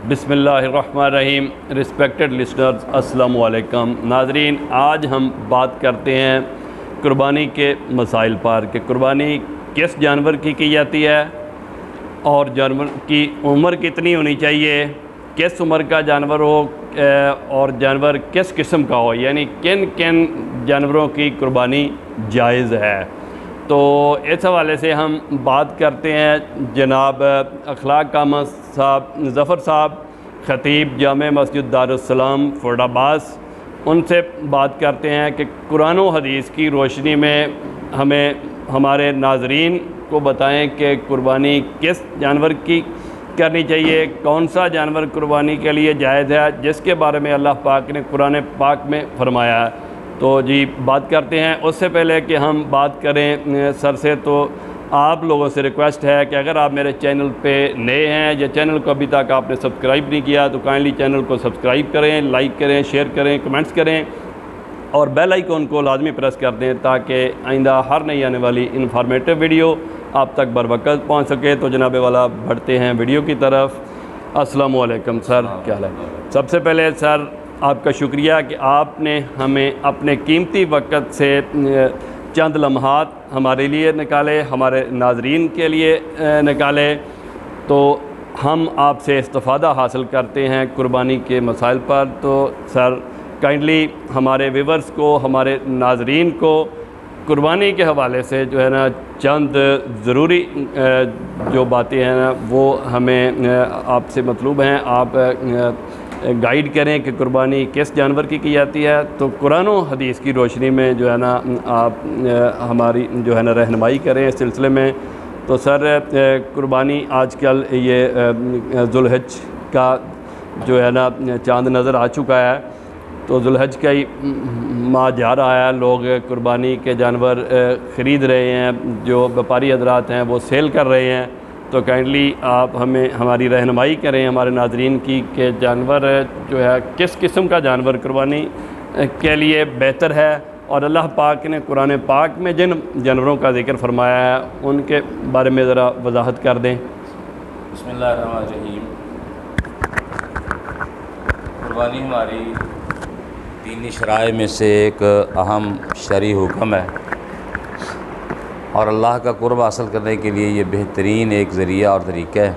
بسم اللہ الرحمن الرحیم۔ رسپیکٹڈ لسنرز، السلام علیکم۔ ناظرین، آج ہم بات کرتے ہیں قربانی کے مسائل پر کہ قربانی کس جانور کی جاتی ہے اور جانور کی عمر کتنی ہونی چاہیے، کس عمر کا جانور ہو اور جانور کس قسم کا ہو، یعنی کن کن جانوروں کی قربانی جائز ہے۔ تو اس حوالے سے ہم بات کرتے ہیں جناب اخلاق کامہ صاحب ظفر صاحب، خطیب جامع مسجد دارالسلام فورڈ عباس، ان سے بات کرتے ہیں کہ قرآن و حدیث کی روشنی میں ہمیں ہمارے ناظرین کو بتائیں کہ قربانی کس جانور کی کرنی چاہیے، کون سا جانور قربانی کے لیے جائز ہے، جس کے بارے میں اللہ پاک نے قرآن پاک میں فرمایا ہے۔ تو جی بات کرتے ہیں۔ اس سے پہلے کہ ہم بات کریں سر سے، تو آپ لوگوں سے ریکویسٹ ہے کہ اگر آپ میرے چینل پہ نئے ہیں یا چینل کو ابھی تک آپ نے سبسکرائب نہیں کیا تو کائنڈلی چینل کو سبسکرائب کریں، لائک کریں، شیئر کریں، کمنٹس کریں اور بیل آئیکن کو لازمی پریس کر دیں تاکہ آئندہ ہر نئی آنے والی انفارمیٹیو ویڈیو آپ تک بر وقت پہنچ سکے۔ تو جناب والا بڑھتے ہیں ویڈیو کی طرف۔ السلام علیکم سر، کیا حال ہے؟ سب سے پہلے سر آپ کا شکریہ کہ آپ نے ہمیں اپنے قیمتی وقت سے چند لمحات ہمارے لیے نکالے، ہمارے ناظرین کے لیے نکالے، تو ہم آپ سے استفادہ حاصل کرتے ہیں قربانی کے مسائل پر۔ تو سر کائنڈلی ہمارے ویورز کو، ہمارے ناظرین کو قربانی کے حوالے سے جو ہے نا چند ضروری جو باتیں ہیں نا وہ ہمیں آپ سے مطلوب ہیں، آپ گائیڈ کریں کہ قربانی کس جانور کی جاتی ہے۔ تو قرآن و حدیث کی روشنی میں جو ہے نا آپ ہماری جو ہے نا رہنمائی کریں اس سلسلے میں۔ تو سر قربانی آج کل یہ ذوالحج کا جو ہے نا چاند نظر آ چکا ہے، تو ذوالحج کا ہی ماہ جا رہا ہے، لوگ قربانی کے جانور خرید رہے ہیں، جو بیپاری حضرات ہیں وہ سیل کر رہے ہیں۔ تو کائنڈلی آپ ہمیں ہماری رہنمائی کریں ہمارے ناظرین کی کہ جانور جو ہے کس قسم کا جانور قربانی کے لیے بہتر ہے، اور اللہ پاک نے قرآن پاک میں جن جانوروں کا ذکر فرمایا ہے ان کے بارے میں ذرا وضاحت کر دیں۔ بسم اللہ الرحمن الرحیم۔ قربانی ہماری دینی شرائع میں سے ایک اہم شرعی حکم ہے، اور اللہ کا قرب حاصل کرنے کے لیے یہ بہترین ایک ذریعہ اور طریقہ ہے۔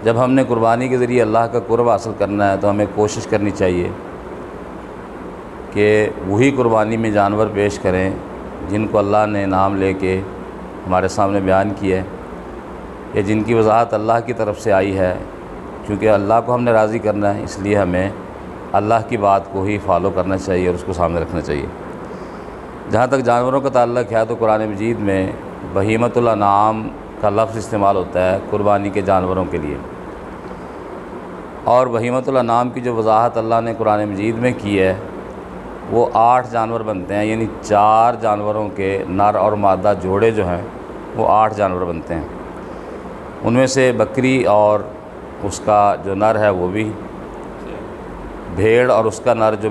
جب ہم نے قربانی کے ذریعے اللہ کا قرب حاصل کرنا ہے تو ہمیں کوشش کرنی چاہیے کہ وہی قربانی میں جانور پیش کریں جن کو اللہ نے نام لے کے ہمارے سامنے بیان کیا ہے، یا جن کی وضاحت اللہ کی طرف سے آئی ہے، کیونکہ اللہ کو ہم نے راضی کرنا ہے، اس لیے ہمیں اللہ کی بات کو ہی فالو کرنا چاہیے اور اس کو سامنے رکھنا چاہیے۔ جہاں تک جانوروں کا تعلق ہے تو قرآن مجید میں بہیمۃ الانعام کا لفظ استعمال ہوتا ہے قربانی کے جانوروں کے لیے، اور بہیمۃ الانعام کی جو وضاحت اللہ نے قرآن مجید میں کی ہے وہ 8 جانور بنتے ہیں، یعنی 4 جانوروں کے نر اور مادہ جوڑے جو ہیں وہ 8 جانور بنتے ہیں۔ ان میں سے بکری اور اس کا جو نر ہے وہ بھی، بھیڑ اور اس کا نر جو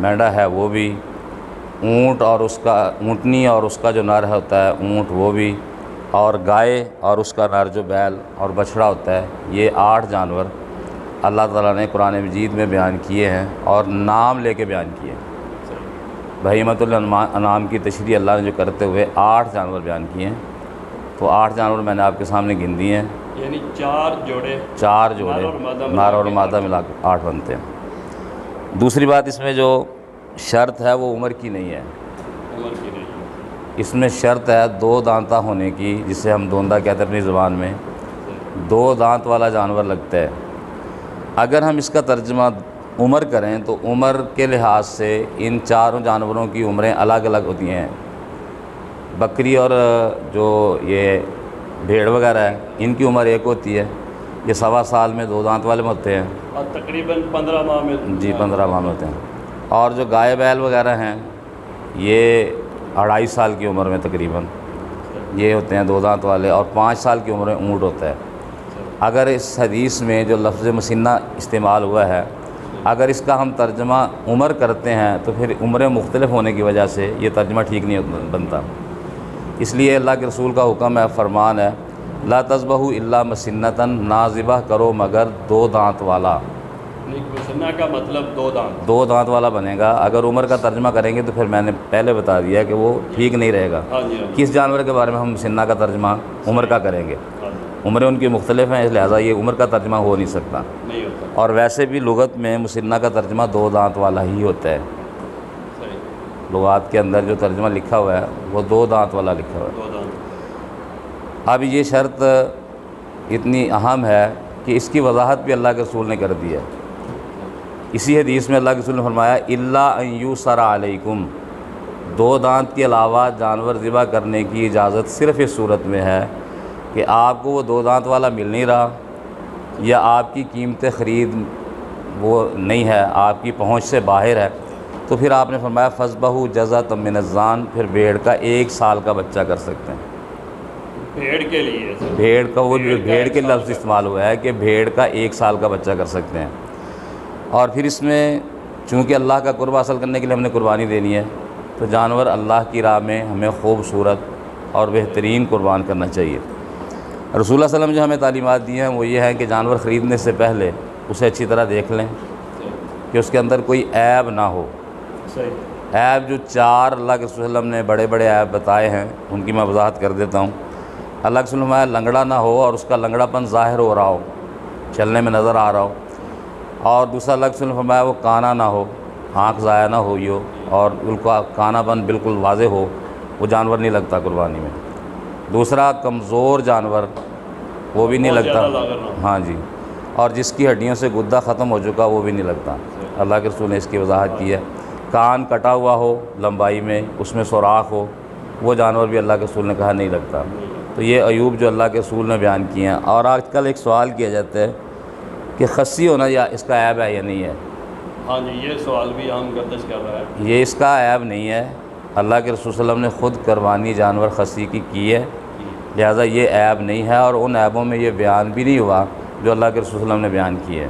مینڈا ہے وہ بھی، اونٹ اور اس کا اونٹنی اور اس کا جو نر ہوتا ہے اونٹ وہ بھی، اور گائے اور اس کا نر جو بیل اور بچھڑا ہوتا ہے، یہ 8 جانور اللہ تعالیٰ نے قرآن مجید میں بیان کیے ہیں اور نام لے کے بیان کیے ہیں۔ بہیمۃ الانعام کی تشریح اللہ نے جو کرتے ہوئے 8 جانور بیان کیے ہیں، تو 8 جانور میں نے آپ کے سامنے گن دیے ہیں، یعنی 4 جوڑے نر اور مادہ ملا کے 8 بنتے ہیں۔ دوسری بات اس میں جو شرط ہے وہ عمر کی نہیں ہے، اس میں شرط ہے 2 دانتہ ہونے کی، جسے ہم دوندا کہتے ہیں اپنی زبان میں، 2 دانت والا جانور لگتا ہے۔ اگر ہم اس کا ترجمہ عمر کریں تو عمر کے لحاظ سے ان 4 جانوروں کی عمریں الگ الگ ہوتی ہیں۔ بکری اور جو یہ بھیڑ وغیرہ ہے ان کی عمر ایک ہوتی ہے، یہ 1.25 سال میں 2 دانت والے ہوتے ہیں، اور تقریباً 15 ماہ میں 15 ماہ میں ہوتے ہیں۔ اور جو گائے بیل وغیرہ ہیں یہ 2.5 سال کی عمر میں تقریباً یہ ہوتے ہیں 2 دانت والے، اور 5 سال کی عمر میں اونٹ ہوتا ہے۔ اگر اس حدیث میں جو لفظ مسنہ استعمال ہوا ہے، اگر اس کا ہم ترجمہ عمر کرتے ہیں تو پھر عمریں مختلف ہونے کی وجہ سے یہ ترجمہ ٹھیک نہیں بنتا۔ اس لیے اللہ کے رسول کا حکم ہے، فرمان ہے لا تذبحوا الا مسنتن، نہ ذبح کرو مگر دو دانت والا۔ مسنہ کا مطلب دو دانت، دو دانت والا بنے گا۔ اگر عمر کا ترجمہ کریں گے تو پھر میں نے پہلے بتا دیا کہ وہ ٹھیک نہیں رہے گا۔ ہاں جی ہاں جی، کس جانور کے بارے میں ہم مسنہ کا ترجمہ عمر کا کریں گے؟ ہاں جی، عمریں ان کی مختلف ہیں، اس لہٰذا یہ عمر کا ترجمہ ہو نہیں سکتا۔ نہیں ہوتا، اور ویسے بھی لغت میں مسنہ کا ترجمہ دو دانت والا ہی ہوتا ہے۔ صحیح، لغات کے اندر جو ترجمہ لکھا ہوا ہے وہ دو دانت والا لکھا ہوا ہے۔ دو دانت، اب یہ شرط اتنی اہم ہے کہ اس کی وضاحت بھی اللہ کے رسول نے کر دی ہے۔ اسی حدیث میں اللہ کے رسول نے فرمایا الا ان یوسر علیکم، دو دانت کے علاوہ جانور ذبح کرنے کی اجازت صرف اس صورت میں ہے کہ آپ کو وہ دو دانت والا مل نہیں رہا، یا آپ کی قیمت خرید وہ نہیں ہے، آپ کی پہنچ سے باہر ہے، تو پھر آپ نے فرمایا فذبحوا جزۃ من الضان، پھر بھیڑ کا 1 سال کا بچہ کر سکتے ہیں۔ بھیڑ کے لیے، بھیڑ کا وہ بھیڑ کا بھیڑ کے 1 لفظ سال کا، استعمال ہوا ہے کہ بھیڑ کا 1 سال کا بچہ کر سکتے ہیں۔ اور پھر اس میں چونکہ اللہ کا قرب حاصل کرنے کے لیے ہم نے قربانی دینی ہے، تو جانور اللہ کی راہ میں ہمیں خوبصورت اور بہترین قربان کرنا چاہیے۔ رسول اللہ صلی اللہ علیہ وسلم جو ہمیں تعلیمات دی ہیں وہ یہ ہے کہ جانور خریدنے سے پہلے اسے اچھی طرح دیکھ لیں کہ اس کے اندر کوئی عیب نہ ہو۔ صحیح، عیب جو 4 اللہ کے رسول صلی اللہ علیہ وسلم نے بڑے بڑے عیب بتائے ہیں ان کی میں وضاحت کر دیتا ہوں۔ اللہ کے رسول نے فرمایا لنگڑا نہ ہو اور اس کا لنگڑا پن ظاہر ہو رہا ہو، چلنے میں نظر آ رہا ہو۔ اور دوسرا اللہ کے رسول نے فرمایا وہ کانا نہ ہو، آنکھ ضائع نہ ہوئی ہو، اور ان کا کانا پن بالکل واضح ہو، وہ جانور نہیں لگتا قربانی میں۔ دوسرا کمزور جانور وہ بھی نہیں بہت لگتا، زیادہ لاغر نہ ہو۔ ہاں جی، اور جس کی ہڈیوں سے گدا ختم ہو چکا وہ بھی نہیں لگتا۔ اللہ کے رسول نے اس کی وضاحت کی ہے۔ کان کٹا ہوا ہو لمبائی میں، اس میں سوراخ ہو، وہ جانور بھی اللہ کے رسول نے کہا نہیں لگتا۔ تو یہ عیوب جو اللہ کے رسول نے بیان کیے ہیں۔ اور آج کل ایک سوال کیا جاتا ہے کہ خصی ہونا یا اس کا عیب ہے یا نہیں ہے؟ ہاں جی، یہ سوال بھی عام گردش کر رہا ہے۔ یہ اس کا عیب نہیں ہے، اللہ کے رسول صلی اللہ علیہ وسلم نے خود قربانی جانور خصی کی ہے، لہٰذا یہ عیب نہیں ہے، اور ان عیبوں میں یہ بیان بھی نہیں ہوا جو اللہ کے رسول صلی اللہ علیہ وسلم نے بیان کیے ہے۔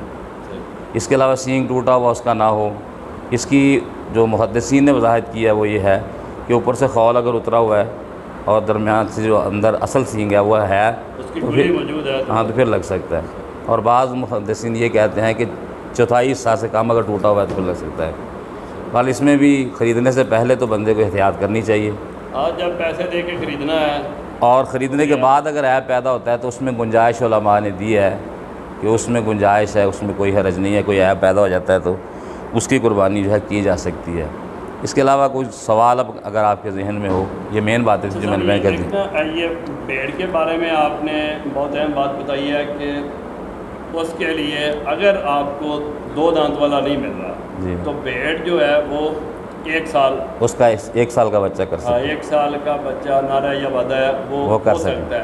اس کے علاوہ سینگ ٹوٹا ہوا اس کا نہ ہو۔ اس کی جو محدثین نے وضاحت کی ہے وہ یہ ہے کہ اوپر سے خول اگر اترا ہوا ہے اور درمیان سے جو اندر اصل سینگ ہے وہ ہے اس کی تو پوری پھر موجود ہے ہاں تو پھر لگ سکتا ہے۔ اور بعض محدثین یہ کہتے ہیں کہ 1/4 حصہ سے کم اگر ٹوٹا ہوا ہے تو پھر لگ سکتا ہے۔ بال اس میں بھی خریدنے سے پہلے تو بندے کو احتیاط کرنی چاہیے، آج جب پیسے دے کے خریدنا ہے، اور خریدنے کے بعد اگر عیب پیدا ہوتا ہے تو اس میں گنجائش علماء نے دی ہے کہ اس میں گنجائش ہے، اس میں کوئی حرج نہیں ہے، کوئی عیب پیدا ہو جاتا ہے تو اس کی قربانی جو ہے کی جا سکتی ہے۔ اس کے علاوہ کوئی سوال اب اگر آپ کے ذہن میں ہو، یہ مین بات ہے جو میں نے بیان کر دی۔ یہ بھیڑ کے بارے میں آپ نے بہت اہم بات بتائی ہے کہ اس کے لیے اگر آپ کو 2 دانت والا نہیں مل رہا جی، تو بھیڑ جو ہے وہ 1 سال، اس کا 1 سال کا بچہ کر سکتے 1 سال کا بچہ نارا یا وعدہ ہے وہ کر ہو سکتے سکتا ہے۔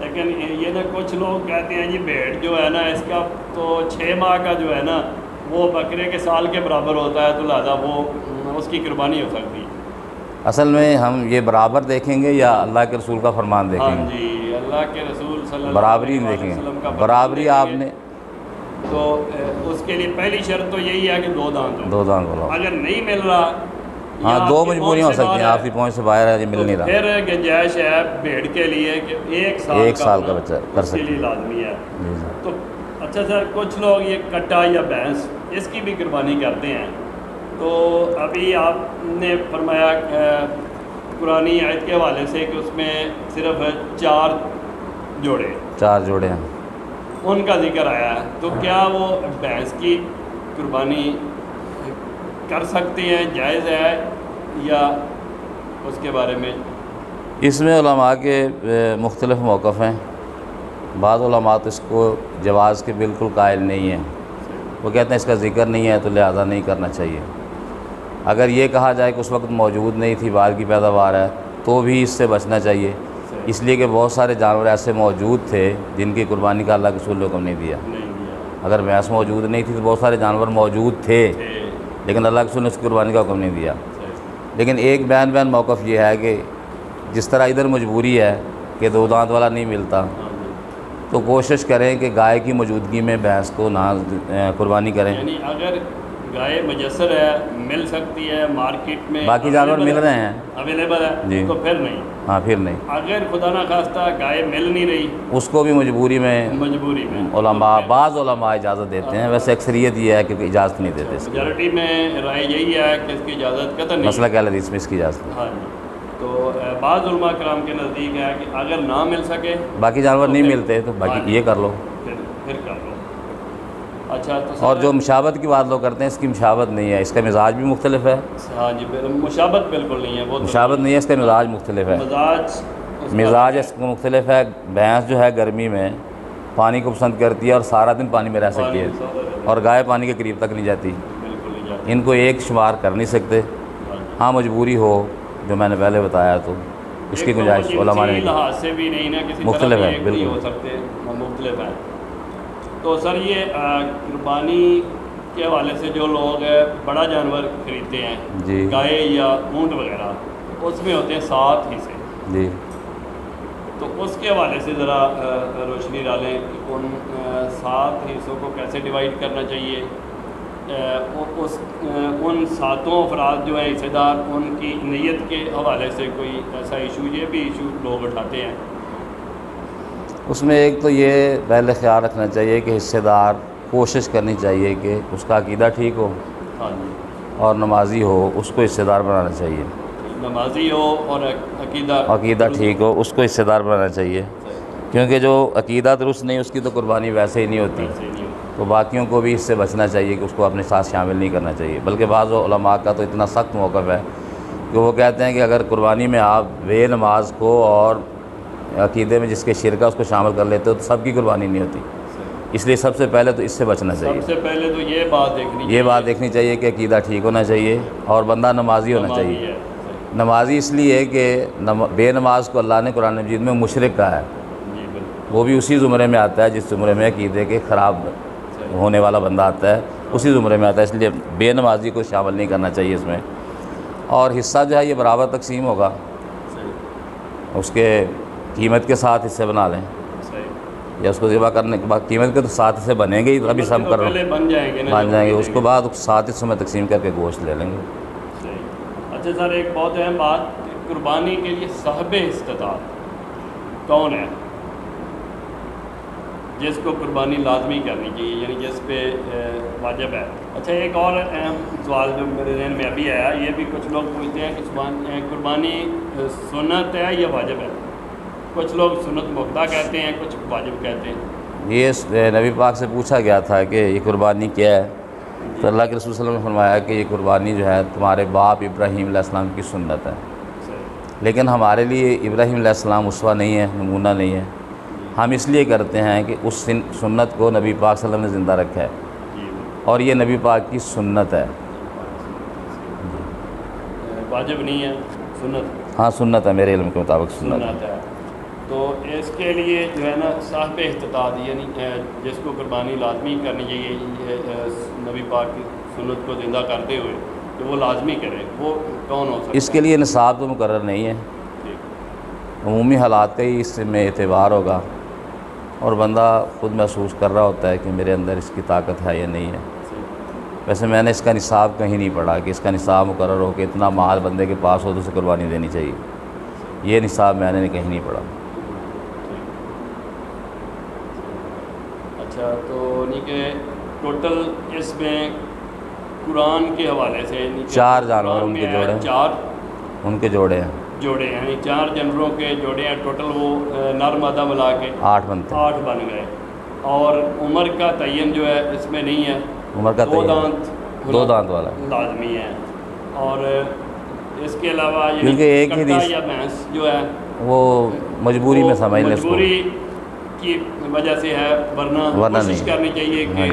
لیکن یہ نا کچھ لوگ کہتے ہیں جی بھیڑ جو ہے نا اس کا تو 6 ماہ کا جو ہے نا وہ بکرے کے سال کے برابر ہوتا ہے، تو لہٰذا وہ اس کی قربانی ہو سکتی ہے۔ اصل میں ہم یہ برابر دیکھیں گے یا اللہ کے رسول کا فرمان دیکھیں ہاں گے؟ جی، اللہ کے رسول صلی اللہ برابری علیہ دیکھیں وسلم گے، کا برابری آپ نے تو اس کے لیے پہلی شرط تو یہی ہے کہ 2 دانت ہو۔ 2 دانت والا، اگر نہیں مل رہا، ہاں 2 مجبوریاں ہو سکتی ہیں، آپ کی پہنچ سے باہر ہے، یہ مل نہیں رہا، پھر گنجائش ہے بھیڑ کے لیے کہ 1 سال کا بچہ کر اس کے سکتے لیے ہیں۔ لازمی ہے۔ جی جی۔ تو اچھا سر، کچھ لوگ یہ کٹا یا بھینس اس کی بھی قربانی کرتے ہیں، تو ابھی آپ نے فرمایا قرآنی آیت کے حوالے سے کہ اس میں صرف 4 جوڑے 4 جوڑے ہیں، ان کا ذکر آیا ہے، تو کیا وہ بھینس کی قربانی کر سکتے ہیں، جائز ہے، یا اس کے بارے میں؟ اس میں علماء کے مختلف موقف ہیں۔ بعض علماء تو اس کو جواز کے بالکل قائل نہیں ہیں، وہ کہتے ہیں اس کا ذکر نہیں ہے تو لہذا نہیں کرنا چاہیے۔ اگر یہ کہا جائے کہ اس وقت موجود نہیں تھی، بال کی پیداوار ہے، تو بھی اس سے بچنا چاہیے، اس لیے کہ بہت سارے جانور ایسے موجود تھے جن کی قربانی کا اللہ کے رسول نے حکم نہیں دیا۔ اگر بھینس موجود نہیں تھی تو بہت سارے جانور موجود تھے لیکن اللہ کے رسول نے اس کی قربانی کا حکم نہیں دیا۔ لیکن ایک بیان موقف یہ ہے کہ جس طرح ادھر مجبوری ہے کہ 2 دانت والا نہیں ملتا، تو کوشش کریں کہ گائے کی موجودگی میں بھینس کو نہ قربانی کریں۔ یعنی اگر گائے میسر ہے، مل سکتی ہے مارکیٹ میں، باقی جانور مل رہے ہیں اویلیبل ہے، جی، تو پھر نہیں۔ ہاں پھر نہیں. اگر خدا نہ خواستہ گائے مل نہیں رہی اس کو بھی مجبوری میں علماء بعض علماء اجازت دیتے ہیں. ویسے اکثریت یہ ہے کہ اجازت نہیں دیتے. اس کی میجورٹی میں رائے یہی ہے کہ اس کی اجازت قطعا نہیں. مسئلہ اہل حدیث میں اس کی اجازت نہیں. ہاں جی. تو بعض علماء کرام کے نزدیک ہے کہ اگر نہ مل سکے باقی جانور نہیں ملتے تو باقی یہ کر لو. پھر کر لو. اچھا تو اور جو مشابت کی بات لوگ کرتے ہیں اس کی مشابت نہیں ہے. اس کا مزاج بھی مختلف ہے. ہاں جی مشابت بالکل نہیں ہے. وہ مشابت نہیں ہے. اس کا مزاج مختلف ہے. مزاج اس کا مختلف ہے. بھینس جو ہے گرمی میں پانی کو پسند کرتی ہے اور سارا دن پانی میں رہ سکتی ہے, اور گائے پانی کے قریب تک نہیں جاتی. ان کو ایک شمار کر نہیں سکتے. ہاں مجبوری ہو جو میں نے پہلے بتایا تو اس کی گنجائش علماء نے مختلف ہے. بالکل مختلف ہے. تو سر یہ قربانی کے حوالے سے جو لوگ بڑا جانور خریدتے ہیں جی گائے یا اونٹ وغیرہ, اس میں ہوتے ہیں 7 حصے. جی تو اس کے حوالے سے ذرا روشنی ڈالیں کہ ان 7 حصوں کو کیسے ڈیوائیڈ کرنا چاہیے. ان 7 افراد جو ہیں حصے دار, ان کی نیت کے حوالے سے کوئی ایسا ایشو, یہ بھی ایشو لوگ اٹھاتے ہیں. اس میں ایک تو یہ پہلے خیال رکھنا چاہیے کہ حصے دار کوشش کرنی چاہیے کہ اس کا عقیدہ ٹھیک ہو اور نمازی ہو, اس کو حصے دار بنانا چاہیے. نمازی ہو اور عقیدہ ٹھیک ہو, اس کو حصے دار بنانا چاہیے. کیونکہ جو عقیدہ درست نہیں اس کی تو قربانی ویسے ہی نہیں ہوتی. تو باقیوں کو بھی اس سے بچنا چاہیے کہ اس کو اپنے ساتھ شامل نہیں کرنا چاہیے. بلکہ بعض علماء کا تو اتنا سخت موقف ہے کہ وہ کہتے ہیں کہ اگر قربانی میں آپ بے نماز کو اور عقیدے میں جس کے شرک ہے اس کو شامل کر لیتے ہو تو سب کی قربانی نہیں ہوتی. اس لیے سب سے پہلے تو اس سے بچنا چاہیے. سب سے پہلے تو یہ بات دیکھنی چاہیے کہ عقیدہ ٹھیک ہونا چاہیے اور بندہ نمازی ہونا چاہیے. نمازی اس لیے کہ بے نماز کو اللہ نے قرآن مجید میں مشرک کہا ہے. وہ بھی اسی زمرے میں آتا ہے جس زمرے میں عقیدے کے خراب ہونے والا بندہ آتا ہے, اسی زمرے میں آتا ہے. اس لیے بے نمازی کو شامل نہیں کرنا چاہیے اس میں. اور حصہ جو ہے یہ برابر تقسیم ہوگا. اس کے قیمت کے ساتھ حصے بنا لیں, یا اس کو ذبح کرنے کے بعد قیمت کے تو 7 حصے بنیں گے ہی. ابھی سم کر رہے بن جائیں گے. اس کے بعد 7 حصوں میں تقسیم کر کے گوشت لے لیں گے. اچھا سر, ایک بہت اہم بات, قربانی کے لیے صاحب استطاعت کون ہے جس کو قربانی لازمی کرنی چاہیے, یعنی جس پہ واجب ہے. اچھا ایک اور اہم سوال جو میرے ذہن میں ابھی آیا, یہ بھی کچھ لوگ پوچھتے ہیں کہ قربانی سنت ہے یا واجب ہے. کچھ لوگ سنت مقطع کہتے ہیں, کچھ واجب کہتے ہیں. یہ نبی پاک سے پوچھا گیا تھا کہ یہ قربانی کیا ہے, تو اللہ کے رسول صلی اللہ علیہ وسلم نے فرمایا کہ یہ قربانی جو ہے تمہارے باپ ابراہیم علیہ السلام کی سنت ہے. لیکن ہمارے لیے ابراہیم علیہ السلام اسوہ نہیں ہے, نمونہ نہیں ہے. ہم اس لیے کرتے ہیں کہ اس سنت کو نبی پاک صلی اللہ علیہ وسلم نے زندہ رکھا ہے, اور یہ نبی پاک کی سنت ہے. واجب نہیں ہے, سنت. ہاں سنت ہے, میرے علم کے مطابق سنت ہے. تو اس کے لیے جو ہے نا صاحب استطاعت, یعنی جس کو قربانی لازمی کرنی چاہیے نبی پاک کی سنت کو زندہ کرتے ہوئے, کہ وہ لازمی کرے, وہ کون ہو سکتا ہے؟ اس کے لیے نصاب تو مقرر نہیں ہے. عمومی حالات کا ہی اس میں اعتبار ہوگا, اور بندہ خود محسوس کر رہا ہوتا ہے کہ میرے اندر اس کی طاقت ہے یا نہیں ہے. ویسے میں نے اس کا نصاب کہیں نہیں پڑھا کہ اس کا نصاب مقرر ہو کہ اتنا مال بندے کے پاس ہو تو اسے قربانی دینی چاہیے. یہ نصاب میں نے کہیں نہیں پڑھا. اچھا, تو نہیں کہ ٹوٹل اس میں قرآن کے حوالے سے 4 جانور ان کے جوڑے, 4 ان کے جوڑے ہیں, یعنی 4 جانوروں کے جوڑے ہیں. ٹوٹل وہ نر مادہ ملا کے 8 بنتے ہیں. 8 بن گئے. اور عمر کا تعین جو ہے اس میں نہیں ہے. عمر کا 2 دانت والا لازمی ہے. اور اس کے علاوہ کیونکہ ایک ہی یا بھینس جو ہے وہ مجبوری میں سمجھ لیں, مجبوری کی وجہ سے ہے, ورنہ کوشش کرنی چاہیے کہ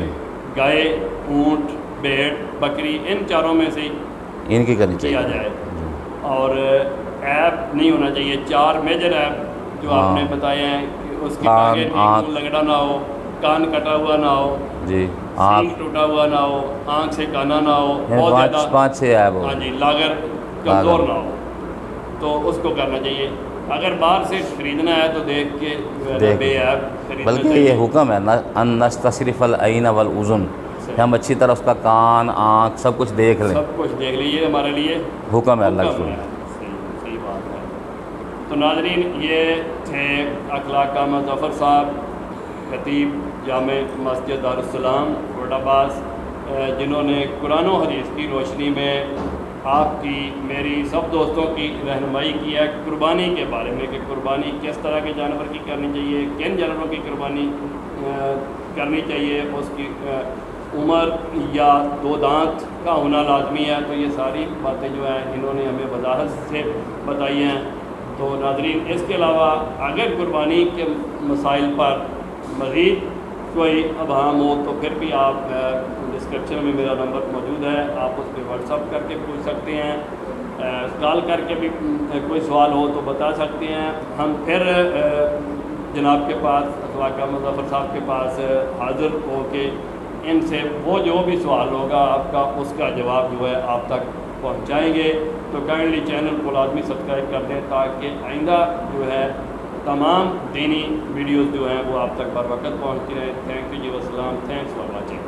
گائے, اونٹ, بھیڑ, بکری, ان 4 میں سے ان کی کرنی کیا جائے. اور ایپ نہیں ہونا چاہیے. 4 میجر ایپ جو آپ نے بتایا ہیں کہ اس کی آنکھ لگڑا نہ ہو, کان کٹا ہوا نہ ہو, جی سینگ ٹوٹا ہوا نہ ہو, آنکھ سے کانا نہ ہو, بہت زیادہ 5-6 ایپ ہو, ہاں جی, لاگر کمزور نہ ہو, تو اس کو کرنا چاہیے. اگر باہر سے خریدنا ہے تو دیکھ کے بے ایپ خریدنا. بلکہ یہ حکم ہے ان نستصرف العین والاذن, ہم اچھی طرح اس کا کان, آنکھ سب کچھ دیکھ لیں. سب کچھ دیکھ لیجیے, ہمارے لیے حکم ہے اللہ کا. صحیح بات ہے. تو ناظرین یہ تھے اخلاق احمد ظفر صاحب، خطیب جامع مسجد دارالسلام کوئٹہ باز، جنہوں نے قرآن و حدیث کی روشنی میں آپ کی میری سب دوستوں کی رہنمائی کی ہے قربانی کے بارے میں کہ قربانی کس طرح کے جانور کی کرنی چاہیے، کن جانوروں کی قربانی کرنی چاہیے، اس کی عمر یا 2 دانت کا ہونا لازمی ہے۔ تو یہ ساری باتیں جو ہیں انہوں نے ہمیں وضاحت سے بتائی ہیں۔ تو ناظرین اس کے علاوہ اگر قربانی کے مسائل پر مزید کوئی ابہام ہو تو پھر بھی آپ ڈسکرپشن میں میرا نمبر موجود ہے، آپ اس پہ واٹس اپ کر کے پوچھ سکتے ہیں، کال کر کے بھی کوئی سوال ہو تو بتا سکتے ہیں۔ ہم پھر جناب کے پاس اخلاق احمد ظفر صاحب کے پاس حاضر ہو کے ان سے وہ جو بھی سوال ہوگا آپ کا اس کا جواب جو ہے آپ تک پہنچائیں گے۔ تو کائنڈلی چینل کو لازمی سبسکرائب کر دیں تاکہ آئندہ جو ہے تمام دینی ویڈیوز جو ہیں وہ آپ تک بر وقت پہنچتی رہیں۔ تھینک یو جی، والسلام، تھینکس فار واچنگ۔